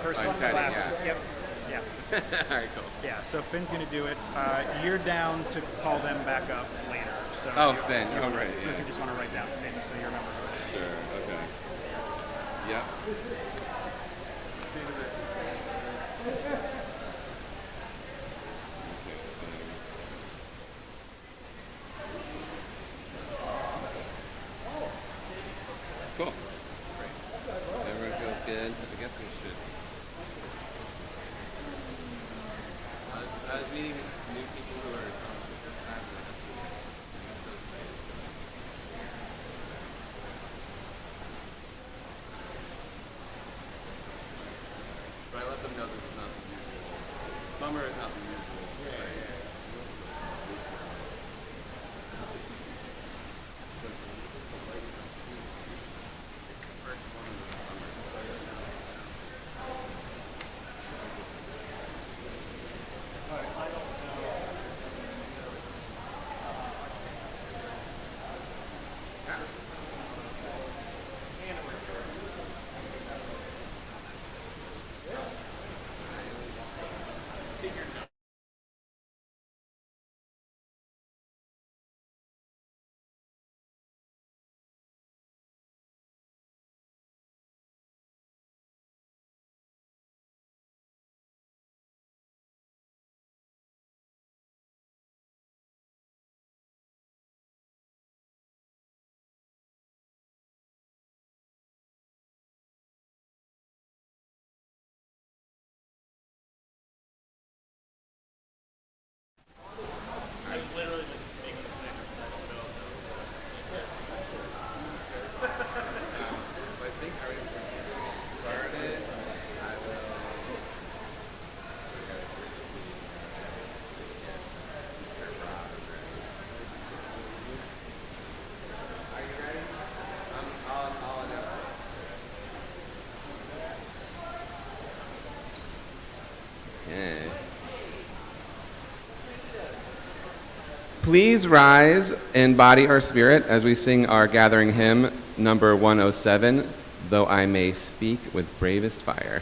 person with Teddy, glasses. yeah. Yep. Yeah. All right, cool. Yeah. So Finn's going to do it. You're down to call them back up later. So Finn. So Right. if you just want to write down Finn, so you remember who it is. Sure. Okay. Yep. Cool. Great. Everyone feels good. I guess we should. I was meeting new people who are for the first time. But I let them know that it's not the usual. Summer is not the usual. Yeah. Please rise in body or spirit as we sing our gathering hymn, number 107, Though I May Speak with Bravest Fire.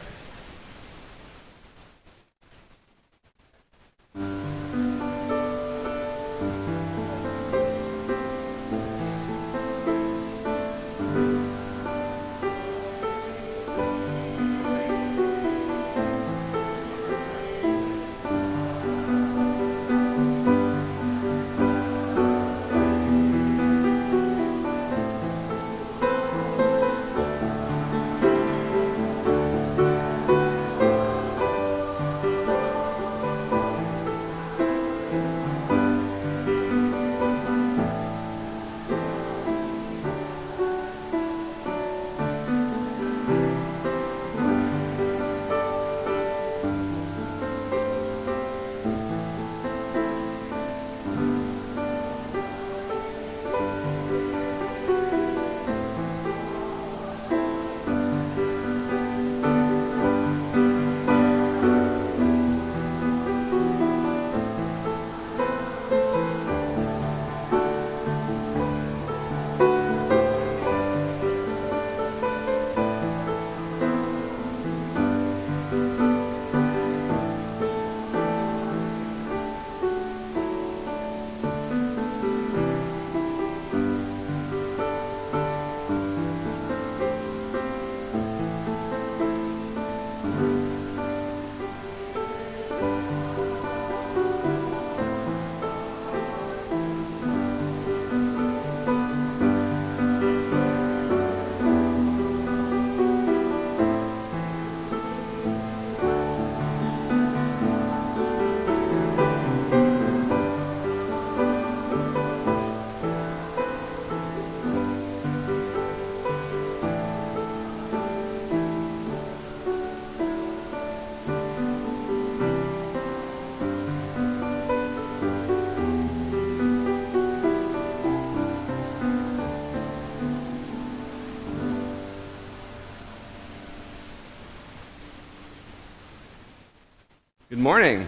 Good morning.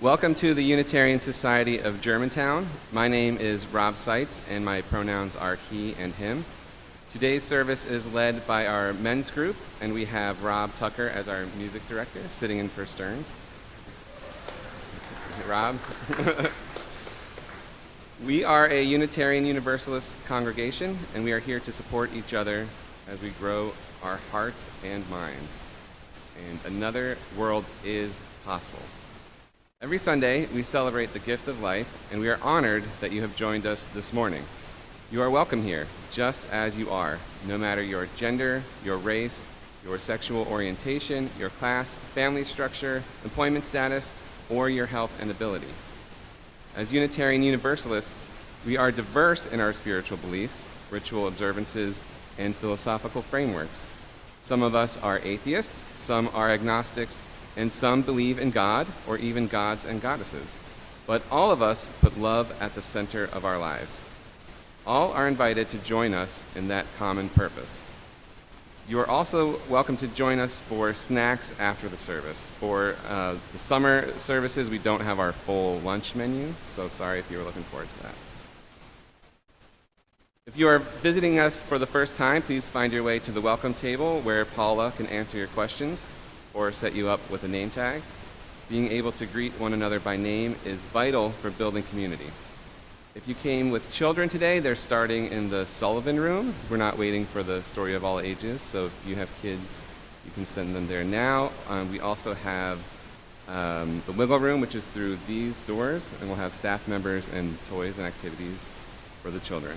Welcome to the Unitarian Society of Germantown. My name is Rob Seitz, and my pronouns are he and him. Today's service is led by our men's group, and we have Rob Tucker as our music director, sitting in for Stearns. Rob. We are a Unitarian Universalist congregation, and we are here to support each other as we grow our hearts and minds. And another world is possible. Every Sunday, we celebrate the gift of life, and we are honored that you have joined us this morning. You are welcome here, just as you are, no matter your gender, your race, your sexual orientation, your class, family structure, employment status, or your health and ability. As Unitarian Universalists, we are diverse in our spiritual beliefs, ritual observances, and philosophical frameworks. Some of us are atheists, some are agnostics, and some believe in God, or even gods and goddesses. But all of us put love at the center of our lives. All are invited to join us in that common purpose. You are also welcome to join us for snacks after the service. For the summer services, we don't have our full lunch menu, so sorry if you were looking forward to that. If you are visiting us for the first time, please find your way to the welcome table where Paula can answer your questions or set you up with a name tag. Being able to greet one another by name is vital for building community. If you came with children today, they're starting in the Sullivan room. We're not waiting for the story of all ages, so if you have kids, you can send them there now. We also have the wiggle room, which is through these doors, and we'll have staff members and toys and activities for the children.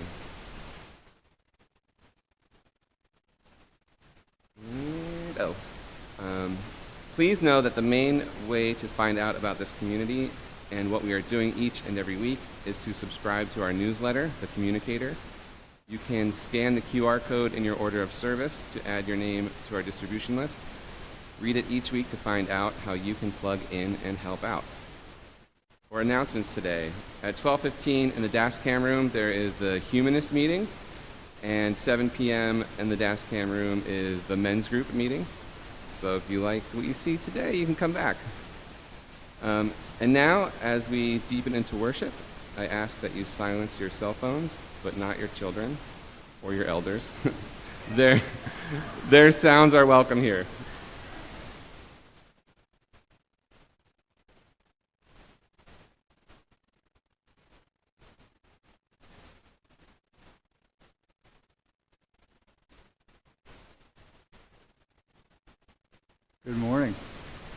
Please know that the main way to find out about this community and what we are doing each and every week is to subscribe to our newsletter, The Communicator. You can scan the QR code in your order of service to add your name to our distribution list. Read it each week to find out how you can plug in and help out. For announcements today, at 12:15 in the DASCAM room, there is the Humanist meeting, and 7 p.m. in the DASCAM room is the men's group meeting. So if you like what you see today, you can come back. And now, as we deepen into worship, I ask that you silence your cell phones, but not your children or your elders. Their sounds are welcome here. Good morning.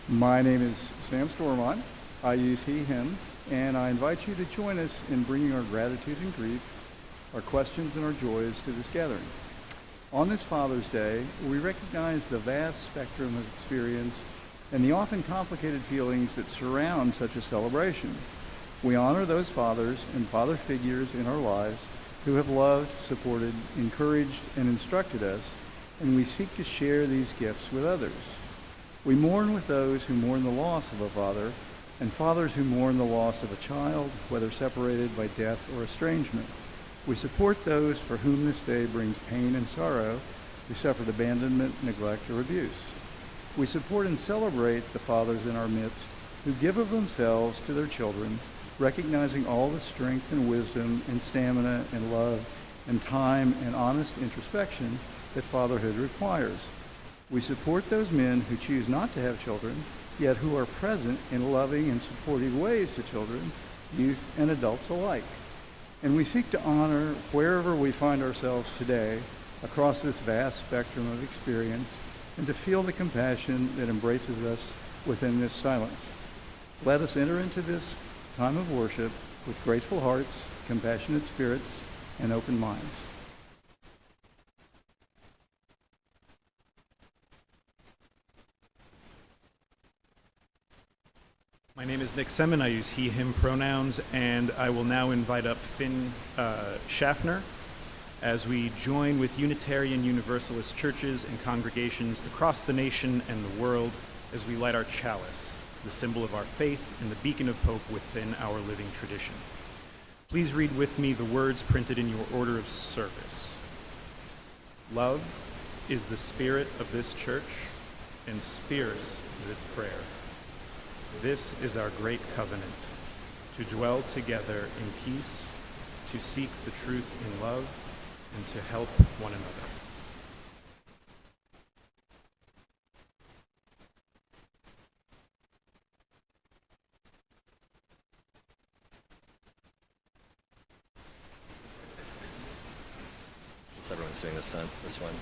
My name is Sam Stormont. I use he, him, and I invite you to join us in bringing our gratitude and grief, our questions and our joys to this gathering. On this Father's Day, we recognize the vast spectrum of experience and the often complicated feelings that surround such a celebration. We honor those fathers and father figures in our lives who have loved, supported, encouraged, and instructed us, and we seek to share these gifts with others. We mourn with those who mourn the loss of a father, and fathers who mourn the loss of a child, whether separated by death or estrangement. We support those for whom this day brings pain and sorrow, who suffered abandonment, neglect, or abuse. We support and celebrate the fathers in our midst who give of themselves to their children, recognizing all the strength and wisdom and stamina and love and time and honest introspection that fatherhood requires. We support those men who choose not to have children, yet who are present in loving and supportive ways to children, youth, and adults alike. And we seek to honor wherever we find ourselves today across this vast spectrum of experience and to feel the compassion that embraces us within this silence. Let us enter into this time of worship with grateful hearts, compassionate spirits, and open minds. My name is Nick Semin. I use he, him pronouns, and I will now invite up Finn Schaffner as we join with Unitarian Universalist churches and congregations across the nation and the world as we light our chalice, the symbol of our faith and the beacon of hope within our living tradition. Please read with me the words printed in your order of service. Love is the spirit of this church, and spirits is its prayer. This is our great covenant, to dwell together in peace, to seek the truth in love, and to help one another. Since everyone's doing this one.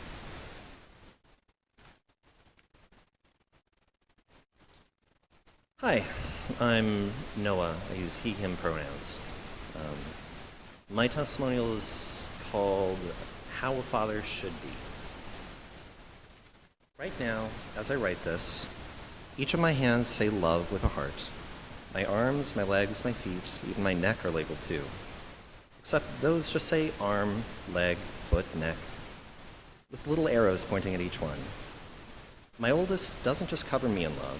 Hi, I'm Noah. I use he, him pronouns. My testimonial is called How a Father Should Be. Right now, as I write this, each of my hands say love with a heart. My arms, my legs, my feet, even my neck are labeled too. Except those just say arm, leg, foot, neck, with little arrows pointing at each one. My oldest doesn't just cover me in love.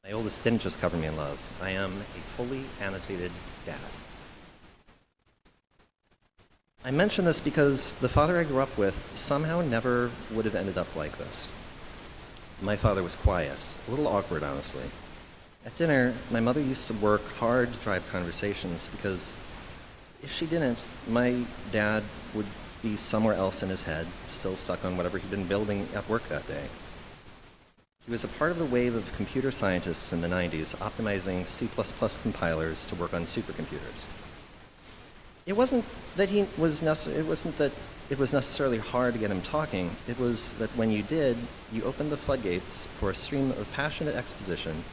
My oldest didn't just cover me in love. I am a fully annotated dad. I mention this because the father I grew up with somehow never would have ended up like this. My father was quiet, a little awkward, honestly. At dinner, my mother used to work hard to drive conversations because if she didn't, my dad would be somewhere else in his head, still stuck on whatever he'd been building at work that day. He was a part of the wave of computer scientists in the 90s optimizing C++ compilers to work on supercomputers. It wasn't that it was necessarily hard to get him talking. It was that when you did, you opened the floodgates for a stream of passionate exposition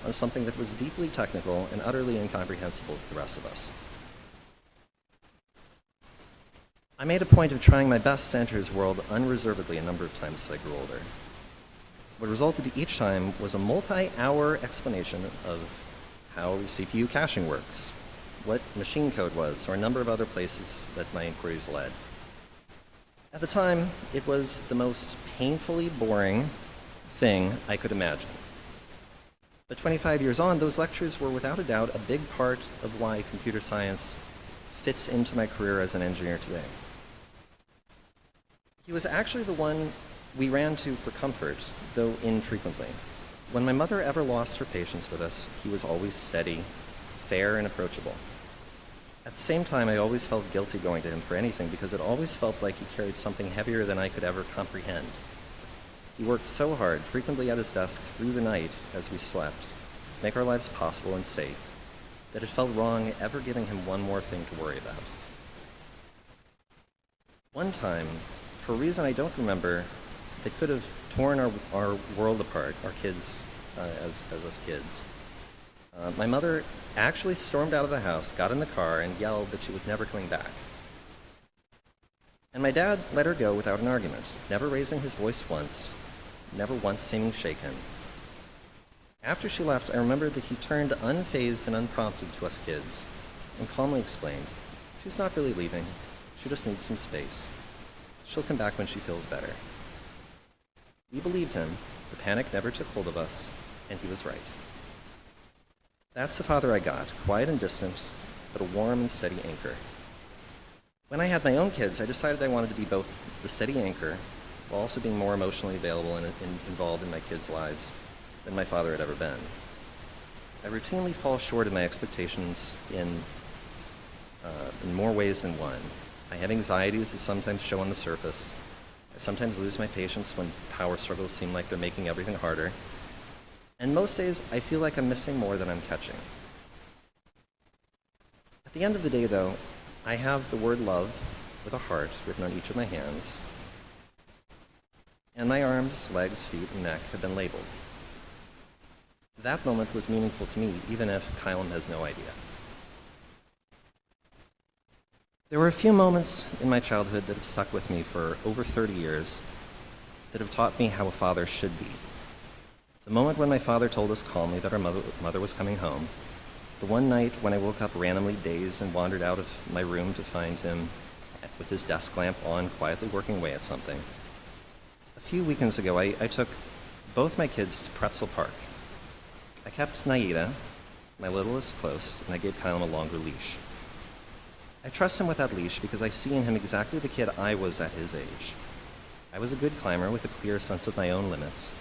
on something that was deeply technical and utterly incomprehensible to the rest of us. I made a point of trying my best to enter his world unreservedly a number of times as I grew older. What resulted each time was a multi-hour explanation of how CPU caching works, what machine code was, or a number of other places that my inquiries led. At the time, it was the most painfully boring thing I could imagine. But 25 years on, those lectures were without a doubt a big part of why computer science fits into my career as an engineer today. He was actually the one we ran to for comfort, though infrequently. When my mother ever lost her patience with us, he was always steady, fair, and approachable. At the same time, I always felt guilty going to him for anything because it always felt like he carried something heavier than I could ever comprehend. He worked so hard, frequently at his desk through the night as we slept, to make our lives possible and safe, that it felt wrong ever giving him one more thing to worry about. One time, for a reason I don't remember, that could have torn our world apart, our kids, as us kids. My mother actually stormed out of the house, got in the car, and yelled that she was never coming back. And my dad let her go without an argument, never raising his voice once, never once seeming shaken. After she left, I remembered that he turned unfazed and unprompted to us kids and calmly explained, "She's not really leaving. She just needs some space. She'll come back when she feels better." We believed him, the panic never took hold of us, and he was right. That's the father I got, quiet and distant, but a warm and steady anchor. When I had my own kids, I decided I wanted to be both the steady anchor, while also being more emotionally available and involved in my kids' lives than my father had ever been. I routinely fall short of my expectations in more ways than one. I have anxieties that sometimes show on the surface. I sometimes lose my patience when power struggles seem like they're making everything harder. And most days, I feel like I'm missing more than I'm catching. At the end of the day, though, I have the word love with a heart written on each of my hands, and my arms, legs, feet, and neck have been labeled. That moment was meaningful to me, even if Kylan has no idea. There were a few moments in my childhood that have stuck with me for over 30 years that have taught me how a father should be. The moment when my father told us calmly that our mother was coming home, the one night when I woke up randomly dazed and wandered out of my room to find him with his desk lamp on, quietly working away at something. A few weekends ago, I took both my kids to Pretzel Park. I kept Naida, my littlest, close, and I gave Kylan a longer leash. I trust him with that leash because I see in him exactly the kid I was at his age. I was a good climber with a clear sense of my own limits,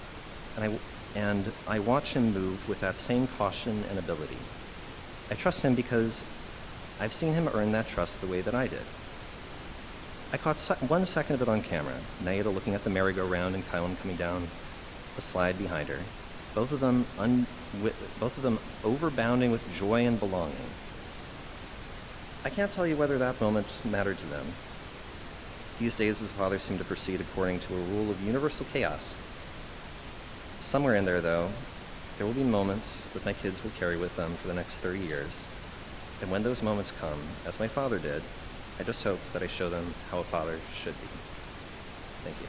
and I watch him move with that same caution and ability. I trust him because I've seen him earn that trust the way that I did. I caught 1 second of it on camera. Naida looking at the merry-go-round and Kylan coming down the slide behind her. Both of them overbounding with joy and belonging. I can't tell you whether that moment mattered to them. These days, his father seemed to proceed according to a rule of universal chaos. Somewhere in there, though, there will be moments that my kids will carry with them for the next 30 years. And when those moments come, as my father did, I just hope that I show them how a father should be. Thank you.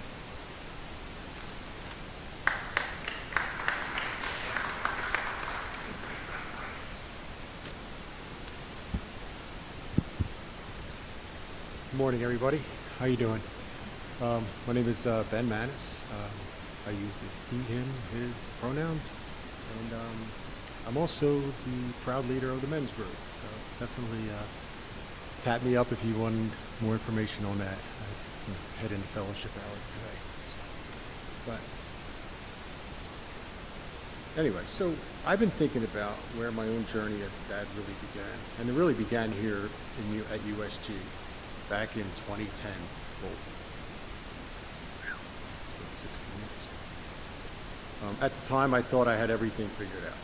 Good morning, everybody. How you doing? My name is Ben Manis. I use the he, him, his pronouns, and I'm also the proud leader of the men's group. So definitely tap me up if you want more information on that. I was head into fellowship hour today. But anyway, so I've been thinking about where my own journey as a dad really began, and it really began here at USG back in 2010. Well, 16 years. At the time, I thought I had everything figured out.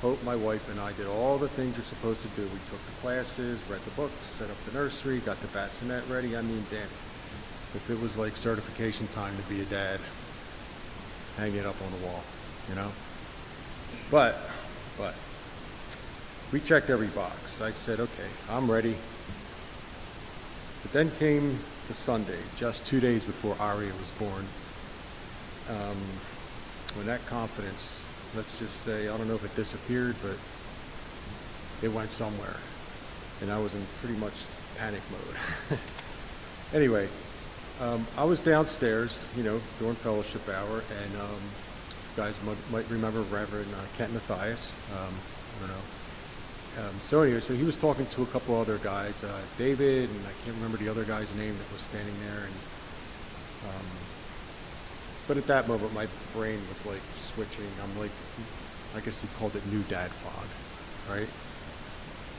Hope, my wife, and I did all the things you're supposed to do. We took the classes, read the books, set up the nursery, got the bassinet ready. I mean, damn, if it was like certification time to be a dad, hang it up on the wall, you know? But, we checked every box. I said, okay, I'm ready. But then came the Sunday, just 2 days before Aria was born. When that confidence, let's just say, I don't know if it disappeared, but it went somewhere. And I was in pretty much panic mode. Anyway, I was downstairs, during fellowship hour, and you guys might remember Reverend Kent Matthias. I don't know. So anyway, so he was talking to a couple other guys, David, and I can't remember the other guy's name that was standing there. And but at that moment, my brain was like switching. I'm like, I guess he called it new dad fog, right?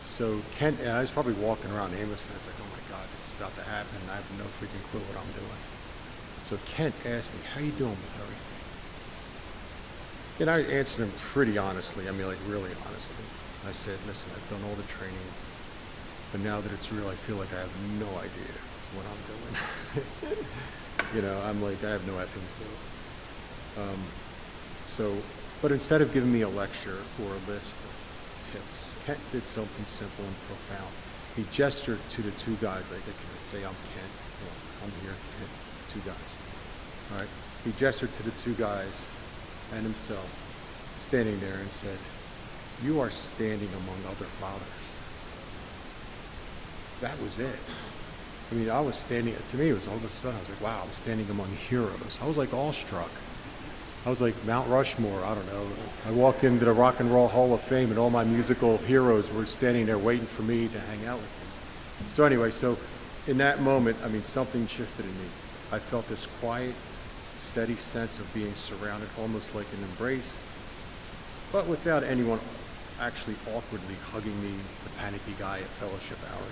So Kent, and I was probably walking around aimlessly. I was like, oh my God, this is about to happen. I have no freaking clue what I'm doing. So Kent asked me, how you doing with everything? And I answered him pretty honestly. I mean, like really honestly. I said, listen, I've done all the training, but now that it's real, I feel like I have no idea what I'm doing. I'm like, I have no effing clue. But instead of giving me a lecture or a list of tips, Kent did something simple and profound. He gestured to the two guys, like they could say, I'm Kent, I'm here, Kent, two guys. All right. He gestured to the two guys and himself, standing there, and said, you are standing among other fathers. That was it. I mean, I was standing, to me, it was all of a sudden, I was like, wow, I'm standing among heroes. I was like awestruck. I was like Mount Rushmore, I don't know. I walk into the Rock and Roll Hall of Fame and all my musical heroes were standing there waiting for me to hang out with them. So anyway, so in that moment, I mean, something shifted in me. I felt this quiet, steady sense of being surrounded, almost like an embrace, but without anyone actually awkwardly hugging me, the panicky guy at fellowship hour,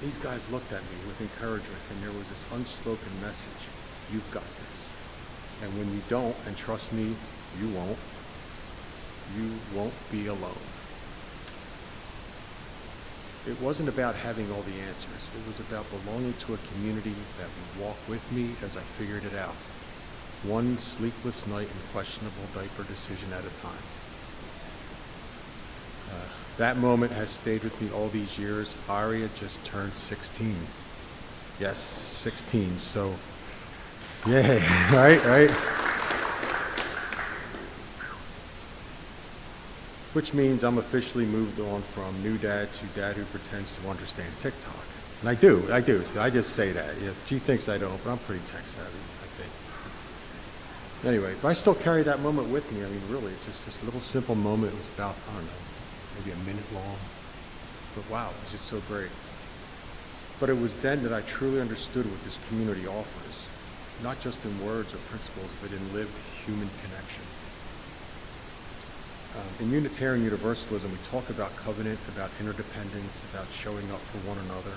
These guys looked at me with encouragement, and there was this unspoken message: you've got this. And when you don't, and trust me, you won't be alone. It wasn't about having all the answers. It was about belonging to a community that would walk with me as I figured it out, one sleepless night and questionable diaper decision at a time. That moment has stayed with me all these years. Aria just turned 16. Yes, 16. So, yay, right? Which means I'm officially moved on from new dad to dad who pretends to understand TikTok. And I do. So I just say that. She thinks I don't, but I'm pretty tech savvy, I think. Anyway, but I still carry that moment with me. I mean, really, it's just this little simple moment. It was about, I don't know, maybe a minute long. But wow, it was just so great. But it was then that I truly understood what this community offers, not just in words or principles, but in lived human connection. In Unitarian Universalism, we talk about covenant, about interdependence, about showing up for one another.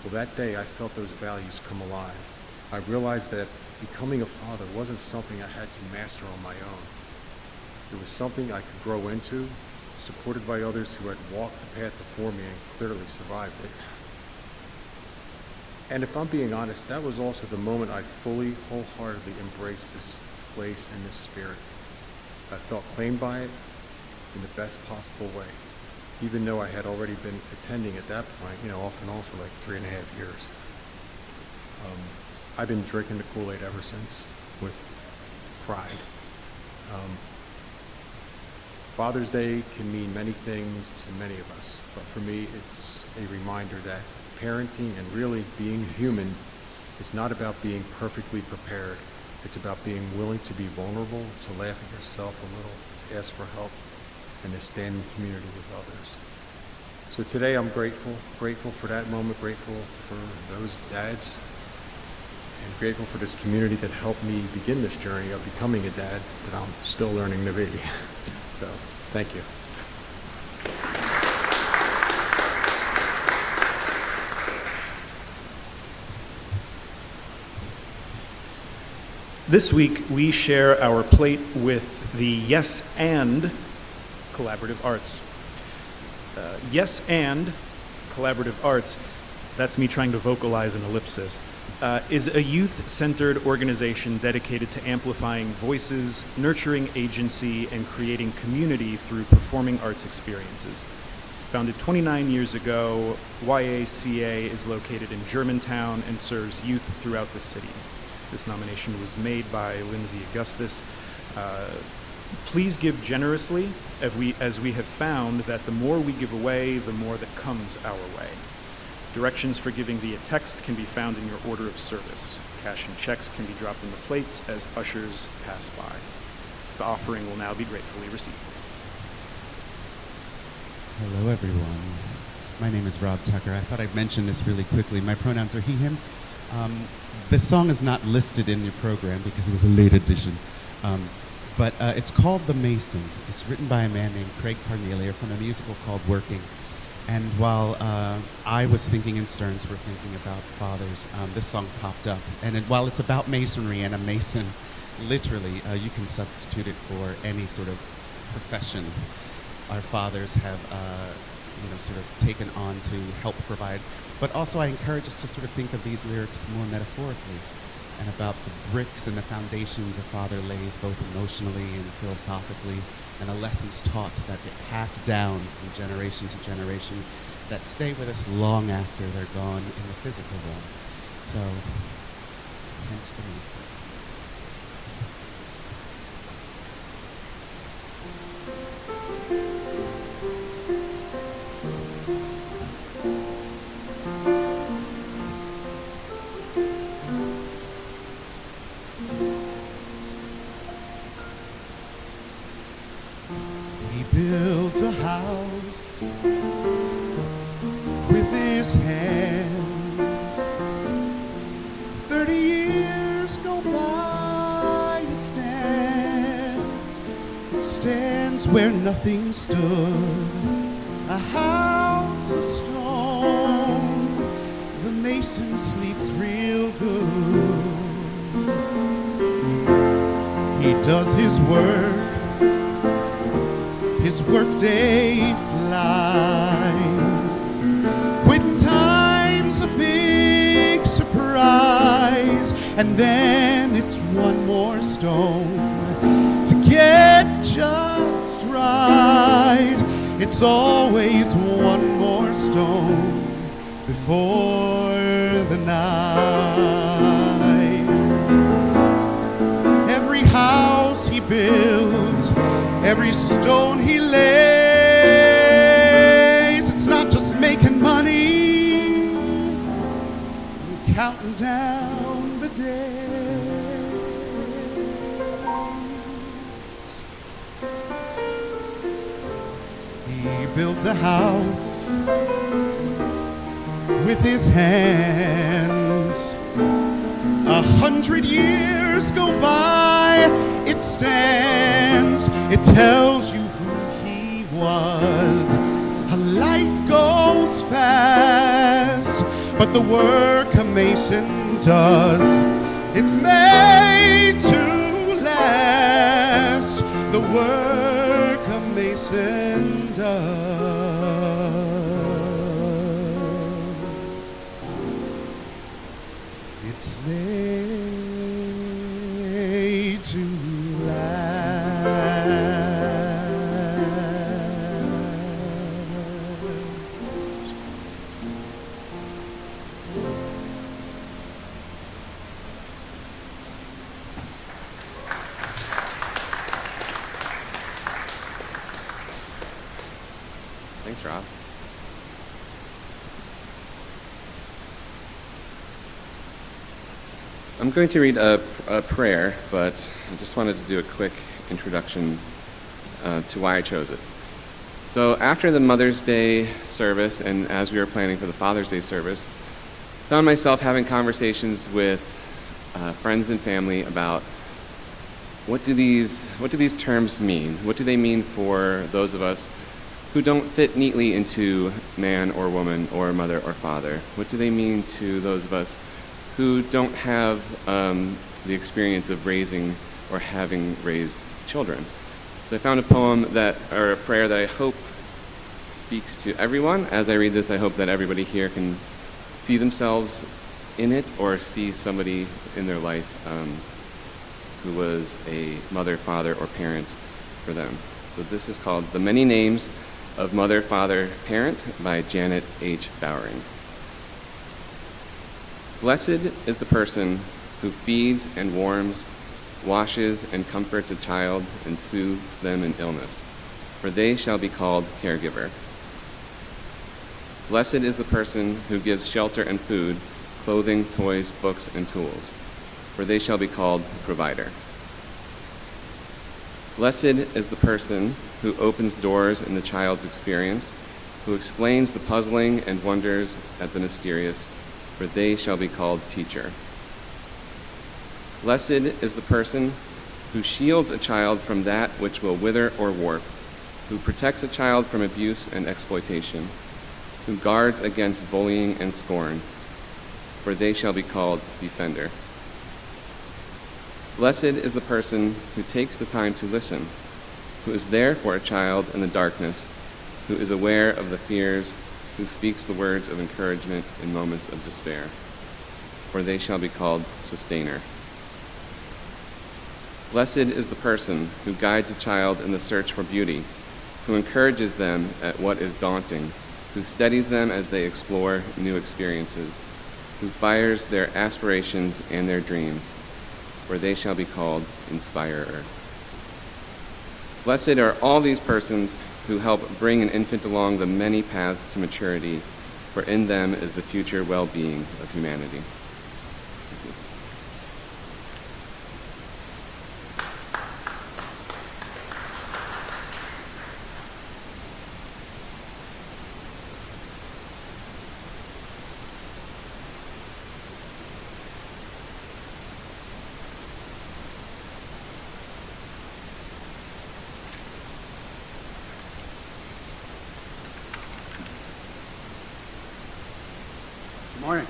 Well, that day I felt those values come alive. I realized that becoming a father wasn't something I had to master on my own. It was something I could grow into, supported by others who had walked the path before me and clearly survived it. And if I'm being honest, that was also the moment I fully, wholeheartedly embraced this place and this spirit. I felt claimed by it in the best possible way, even though I had already been attending at that point, off and on for like 3.5 years. I've been drinking the Kool-Aid ever since, with pride. Father's Day can mean many things to many of us, but for me, it's a reminder that parenting and really being human is not about being perfectly prepared. It's about being willing to be vulnerable, to laugh at yourself a little, to ask for help, and to stand in community with others. So today I'm grateful for that moment, grateful for those dads, and grateful for this community that helped me begin this journey of becoming a dad that I'm still learning to be. So, thank you. This week, we share our plate with the Yes and Collaborative Arts. Yes and Collaborative Arts, that's me trying to vocalize an ellipsis, is a youth-centered organization dedicated to amplifying voices, nurturing agency, and creating community through performing arts experiences. Founded 29 years ago, YACA is located in Germantown and serves youth throughout the city. This nomination was made by Lindsay Augustus. Please give generously, as we have found that the more we give away, the more that comes our way. Directions for giving via text can be found in your order of service. Cash and checks can be dropped in the plates as ushers pass by. The offering will now be gratefully received. Hello, everyone. My name is Rob Tucker. I thought I'd mention this really quickly. My pronouns are he, him. This song is not listed in your program because it was a late edition. But it's called The Mason. It's written by a man named Craig Carnelia from a musical called Working. And while I was thinking and Stearns were thinking about fathers, this song popped up. And while it's about masonry and a mason, literally, you can substitute it for any sort of profession our fathers have sort of taken on to help provide. But also I encourage us to sort of think of these lyrics more metaphorically and about the bricks and the foundations a father lays both emotionally and philosophically, and the lessons taught that get passed down from generation to generation that stay with us long after they're gone in the physical realm. So, hence the music. Built a house with his hands. 30 years go by, it stands where nothing stood, a house of stone. The mason sleeps real good. He does his work, his workday flies. Quitting time's a big surprise, and then it's one more stone to get just right. It's always one more stone before the night. Every house he builds, every stone he lays, it's not just making money, counting down the days. He built a house with his hands. 100 years go by, it stands, it tells you who he was. A life goes fast, but what the work a mason does. It's made to last, the work a mason does. It's made to last. Thanks, Rob. I'm going to read a prayer, but I just wanted to do a quick introduction to why I chose it. So after the Mother's Day service, and as we were planning for the Father's Day service, found myself having conversations with friends and family about what do these terms mean? What do they mean for those of us who don't fit neatly into man or woman or mother or father? What do they mean to those of us who don't have the experience of raising or having raised children? So I found a prayer that I hope speaks to everyone. As I read this, I hope that everybody here can see themselves in it or see somebody in their life who was a mother, father, or parent for them. So this is called The Many Names of Mother, Father, Parent by Janet H. Bowering. Blessed is the person who feeds and warms, washes and comforts a child and soothes them in illness, for they shall be called caregiver. Blessed is the person who gives shelter and food, clothing, toys, books, and tools, for they shall be called provider. Blessed is the person who opens doors in the child's experience, who explains the puzzling and wonders at the mysterious, for they shall be called teacher. Blessed is the person who shields a child from that which will wither or warp, who protects a child from abuse and exploitation, who guards against bullying and scorn, for they shall be called defender. Blessed is the person who takes the time to listen, who is there for a child in the darkness, who is aware of the fears, who speaks the words of encouragement in moments of despair, for they shall be called sustainer. Blessed is the person who guides a child in the search for beauty, who encourages them at what is daunting, who steadies them as they explore new experiences, who fires their aspirations and their dreams, for they shall be called inspirer. Blessed are all these persons who help bring an infant along the many paths to maturity, for in them is the future well-being of humanity. Good morning.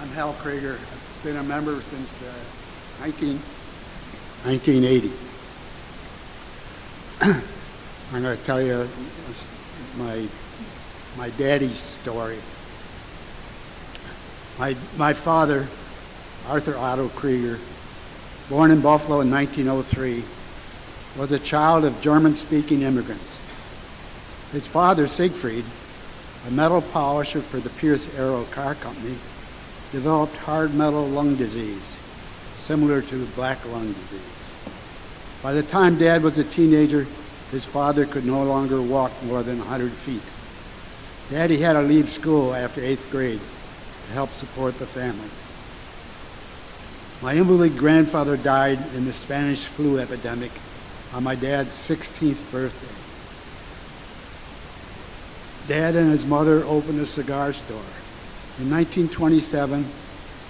I'm Hal Krieger. I've been a member since 1980. I'm going to tell you my daddy's story. My father, Arthur Otto Krieger, born in Buffalo in 1903, was a child of German-speaking immigrants. His father, Siegfried, a metal polisher for the Pierce Arrow Car Company, developed hard metal lung disease, similar to black lung disease. By the time Dad was a teenager, his father could no longer walk more than 100 feet. Daddy had to leave school after 8th grade to help support the family. My invalid grandfather died in the Spanish flu epidemic on my dad's 16th birthday. Dad and his mother opened a cigar store. In 1927,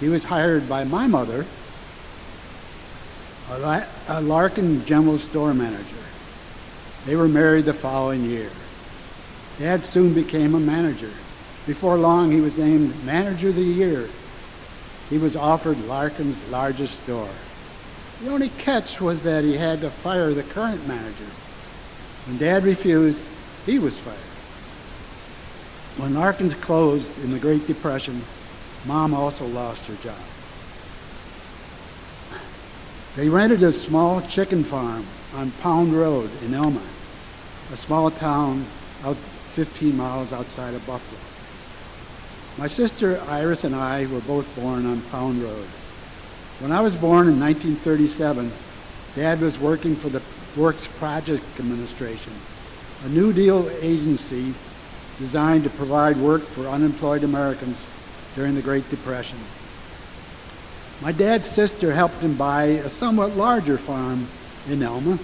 he was hired by my mother, a Larkin general store manager. They were married the following year. Dad soon became a manager. Before long, he was named Manager of the Year. He was offered Larkin's largest store. The only catch was that he had to fire the current manager. When Dad refused, he was fired. When Larkin's closed in the Great Depression, Mom also lost her job. They rented a small chicken farm on Pound Road in Elma, a small town 15 miles outside of Buffalo. My sister Iris and I were both born on Pound Road. When I was born in 1937, Dad was working for the Works Project Administration, a New Deal agency designed to provide work for unemployed Americans during the Great Depression. My dad's sister helped him buy a somewhat larger farm in Elma,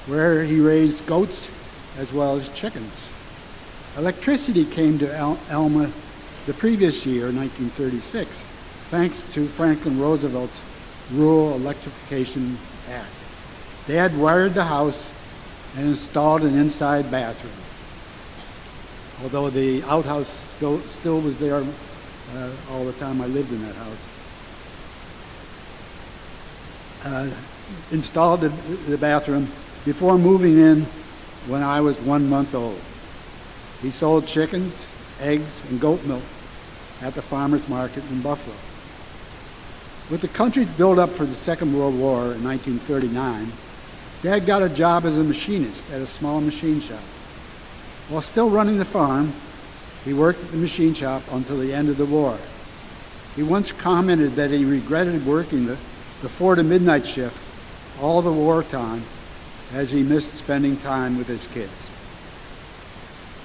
where he raised goats as well as chickens. Electricity came to Elma the previous year, 1936, thanks to Franklin Roosevelt's Rural Electrification Act. Dad wired the house and installed an inside bathroom, although the outhouse still was there all the time I lived in that house. Installed the bathroom before moving in when I was 1 month old. He sold chickens, eggs, and goat milk at the farmers market in Buffalo. With the country's build-up for the Second World War in 1939, Dad got a job as a machinist at a small machine shop. While still running the farm, he worked at the machine shop until the end of the war. He once commented that he regretted working the 4 to midnight shift all the wartime, as he missed spending time with his kids.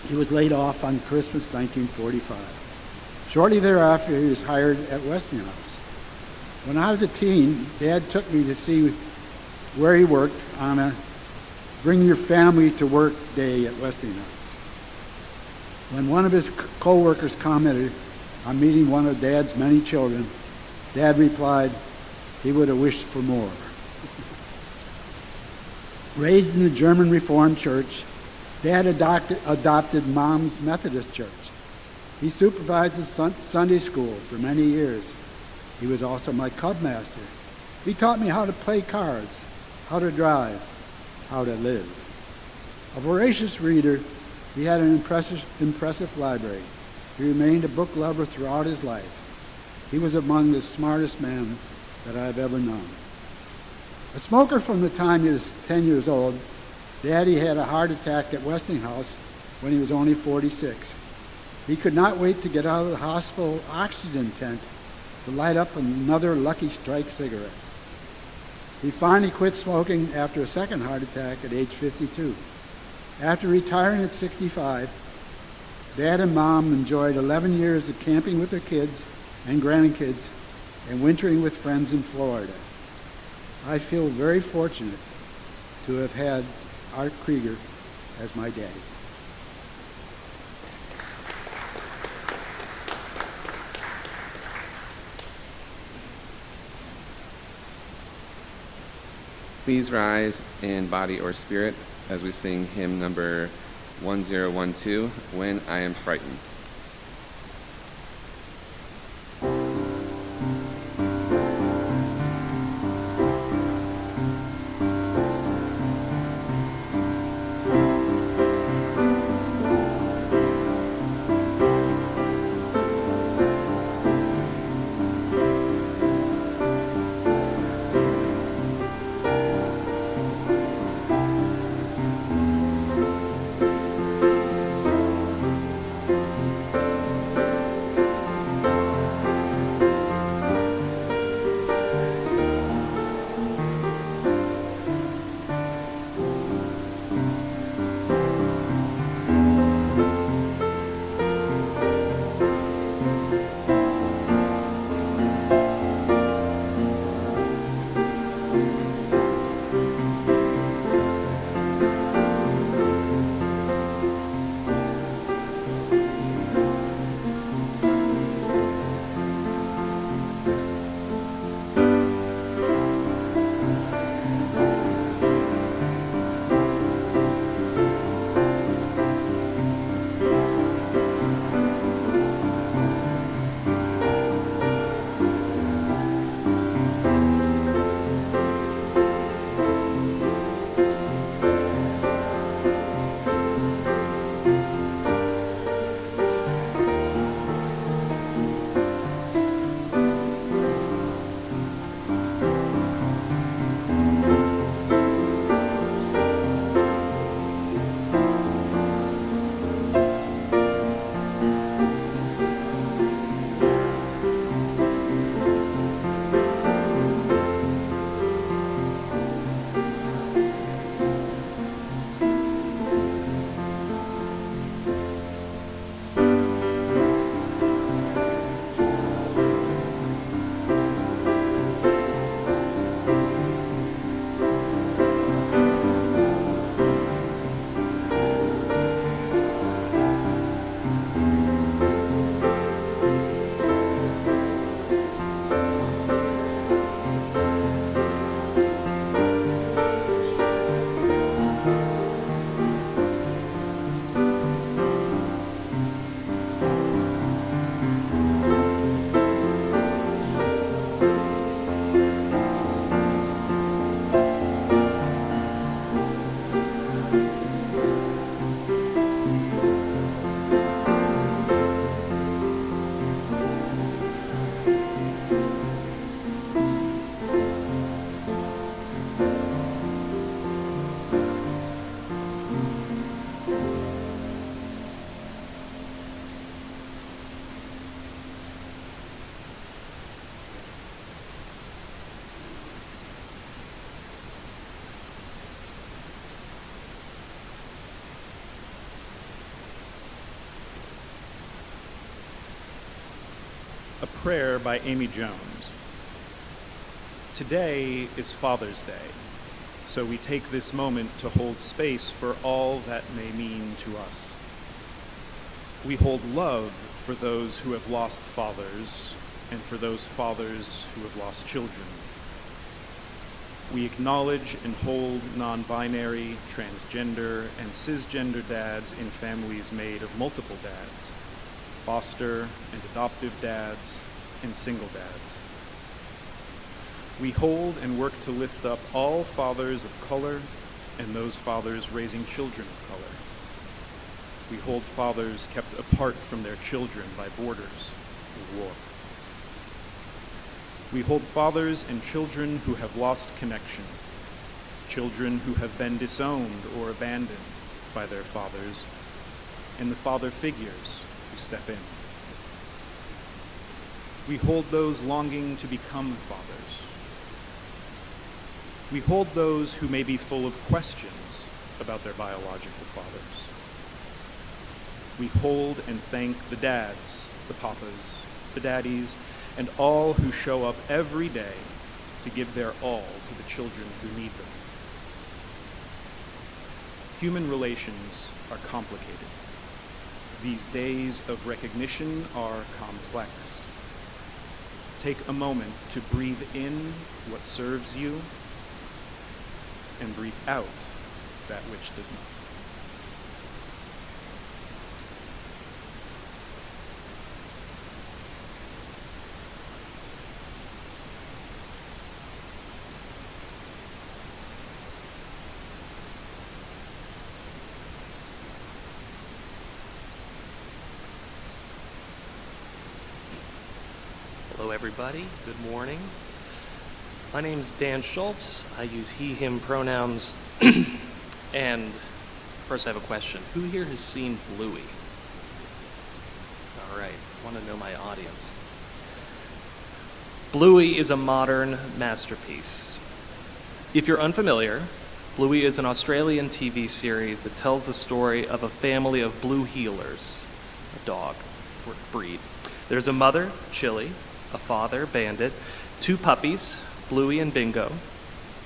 He was laid off on Christmas 1945. Shortly thereafter, he was hired at Westinghouse. When I was a teen, Dad took me to see where he worked on a Bring Your Family to Work day at Westinghouse. When one of his co-workers commented on meeting one of Dad's many children, Dad replied, he would have wished for more. Raised in the German Reformed Church, Dad adopted Mom's Methodist Church. He supervised the Sunday school for many years. He was also my cub master. He taught me how to play cards, how to drive, how to live. A voracious reader, he had an impressive library. He remained a book lover throughout his life. He was among the smartest men that I've ever known. A smoker from the time he was 10 years old, Daddy had a heart attack at Westinghouse when he was only 46. He could not wait to get out of the hospital oxygen tent to light up another Lucky Strike cigarette. He finally quit smoking after a second heart attack at age 52. After retiring at 65, Dad and Mom enjoyed 11 years of camping with their kids and grandkids and wintering with friends in Florida. I feel very fortunate to have had Art Krieger as my daddy. Please rise in body or spirit as we sing hymn number 1012, When I Am Frightened. a prayer by Amy Jones. Today is Father's Day, so we take this moment to hold space for all that may mean to us. We hold love for those who have lost fathers and for those fathers who have lost children. We acknowledge and hold non-binary, transgender, and cisgender dads in families made of multiple dads, foster and adoptive dads, and single dads. We hold and work to lift up all fathers of color and those fathers raising children of color. We hold fathers kept apart from their children by borders and war. We hold fathers and children who have lost connection, children who have been disowned or abandoned by their fathers, and the father figures who step in. We hold those longing to become fathers. We hold those who may be full of questions about their biological fathers. We hold and thank the dads, the papas, the daddies, and all who show up every day to give their all to the children who need them. Human relations are complicated. These days of recognition are complex. Take a moment to breathe in what serves you and breathe out that which does not. Hello, everybody. Good morning. My name's Dan Schultz. I use he, him pronouns. And first I have a question. Who here has seen Bluey? All right. I want to know my audience. Bluey is a modern masterpiece. If you're unfamiliar, Bluey is an Australian TV series that tells the story of a family of blue heelers, a dog breed. There's a mother, Chili, a father, Bandit, two puppies, Bluey and Bingo.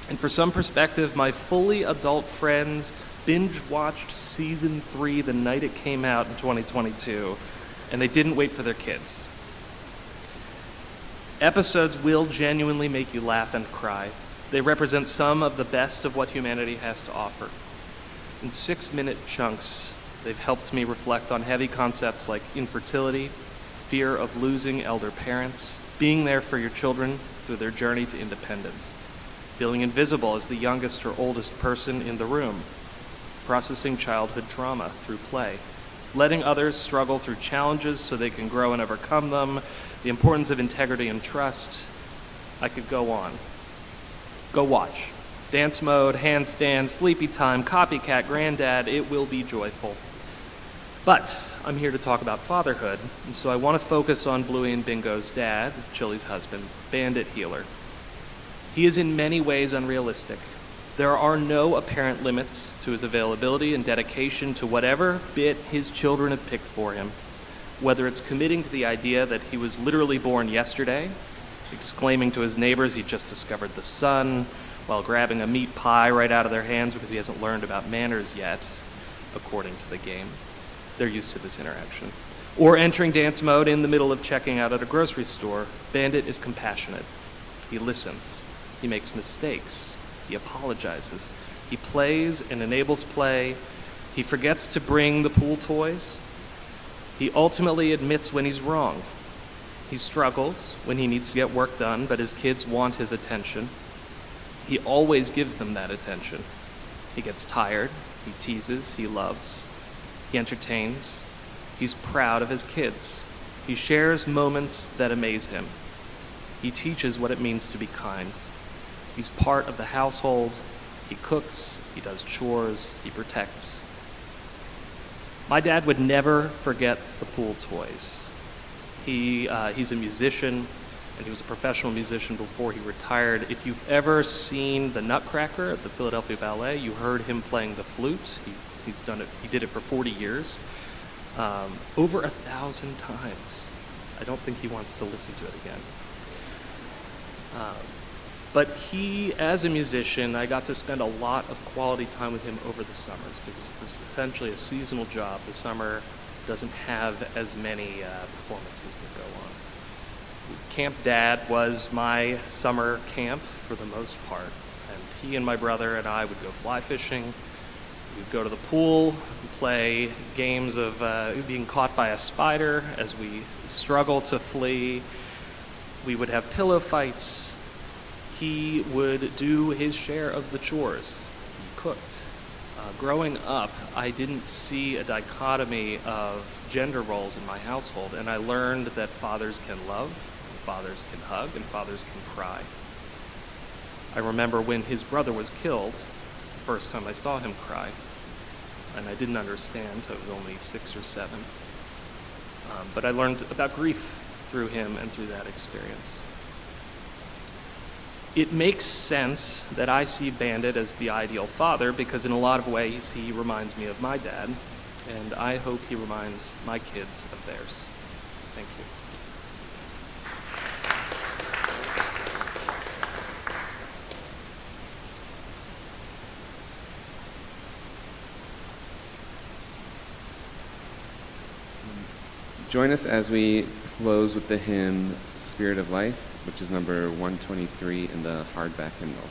And for some perspective, my fully adult friends binge-watched season 3 the night it came out in 2022, and they didn't wait for their kids. Episodes will genuinely make you laugh and cry. They represent some of the best of what humanity has to offer. In 6-minute chunks, they've helped me reflect on heavy concepts like infertility, fear of losing elder parents, being there for your children through their journey to independence, feeling invisible as the youngest or oldest person in the room, processing childhood trauma through play, letting others struggle through challenges so they can grow and overcome them, the importance of integrity and trust. I could go on. Go watch. Dance mode, handstand, sleepy time, copycat, granddad, it will be joyful. But I'm here to talk about fatherhood, and so I want to focus on Bluey and Bingo's dad, Chili's husband, Bandit Heeler. He is in many ways unrealistic. There are no apparent limits to his availability and dedication to whatever bit his children have picked for him, whether it's committing to the idea that he was literally born yesterday, exclaiming to his neighbors he just discovered the sun, while grabbing a meat pie right out of their hands because he hasn't learned about manners yet, according to the game. They're used to this interaction. Or entering dance mode in the middle of checking out at a grocery store. Bandit is compassionate. He listens. He makes mistakes. He apologizes. He plays and enables play. He forgets to bring the pool toys. He ultimately admits when he's wrong. He struggles when he needs to get work done, but his kids want his attention. He always gives them that attention. He gets tired. He teases. He loves. He entertains. He's proud of his kids. He shares moments that amaze him. He teaches what it means to be kind. He's part of the household. He cooks. He does chores. He protects. My dad would never forget the pool toys. He's a musician, and he was a professional musician before he retired. If you've ever seen the Nutcracker at the Philadelphia Ballet, you heard him playing the flute. He did it for 40 years, over 1,000 times. I don't think he wants to listen to it again. But he, as a musician, I got to spend a lot of quality time with him over the summers because it's essentially a seasonal job. The summer doesn't have as many performances that go on. Camp Dad was my summer camp for the most part, and he and my brother and I would go fly fishing. We'd go to the pool and play games of being caught by a spider as we struggle to flee. We would have pillow fights. He would do his share of the chores. He cooked. Growing up, I didn't see a dichotomy of gender roles in my household, and I learned that fathers can love, and fathers can hug, and fathers can cry. I remember when his brother was killed, it was the first time I saw him cry, and I didn't understand. I was only 6 or 7. But I learned about grief through him and through that experience. It makes sense that I see Bandit as the ideal father because in a lot of ways he reminds me of my dad, and I hope he reminds my kids of theirs. Thank you. Join us as we close with the hymn Spirit of Life, which is number 123 in the hardback hymnal.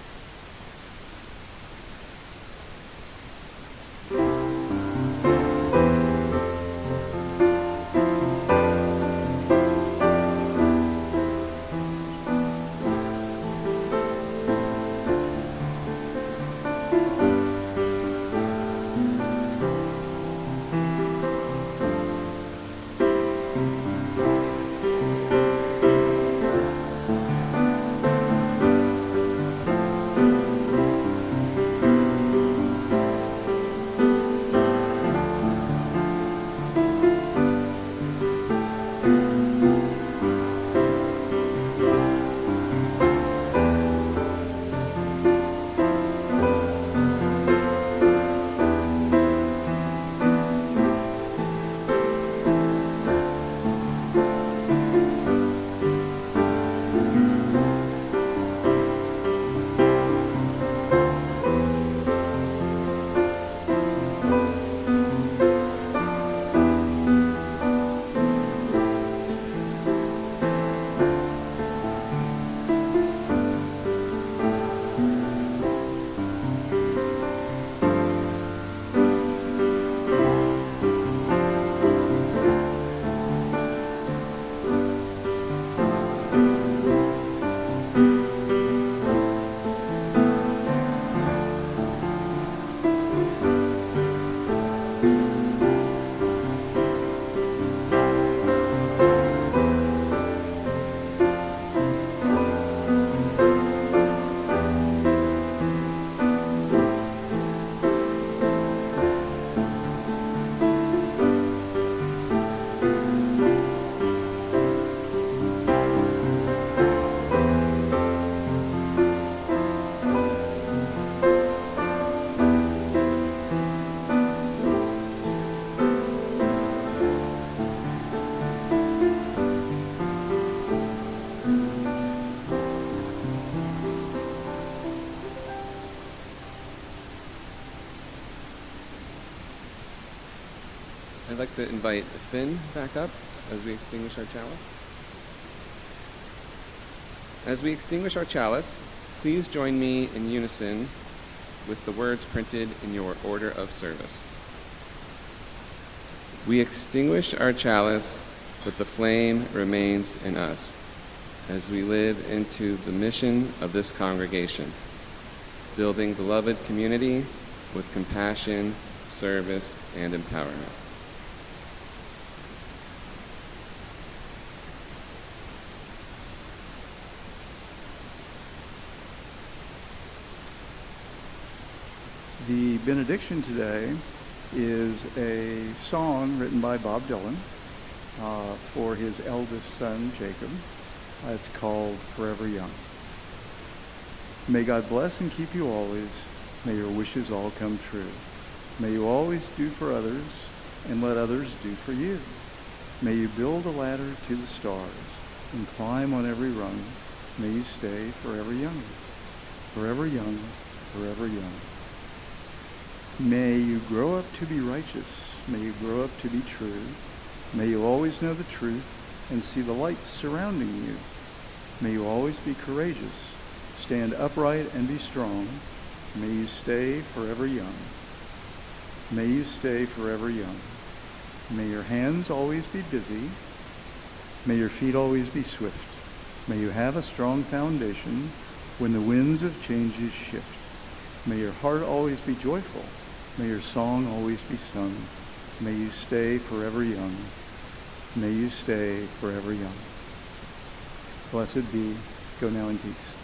I'd like to invite Finn back up as we extinguish our chalice. As we extinguish our chalice, please join me in unison with the words printed in your order of service. We extinguish our chalice, but the flame remains in us as we live into the mission of this congregation, building beloved community with compassion, service, and empowerment. The benediction today is a song written by Bob Dylan for his eldest son, Jacob. It's called Forever Young. May God bless and keep you always. May your wishes all come true. May you always do for others and let others do for you. May you build a ladder to the stars and climb on every rung. May you stay forever young, forever young, forever young. May you grow up to be righteous. May you grow up to be true. May you always know the truth and see the light surrounding you. May you always be courageous, stand upright and be strong. May you stay forever young. May you stay forever young. May your hands always be busy. May your feet always be swift. May you have a strong foundation when the winds of changes shift. May your heart always be joyful. May your song always be sung. May you stay forever young. May you stay forever young. Blessed be. Go now in peace.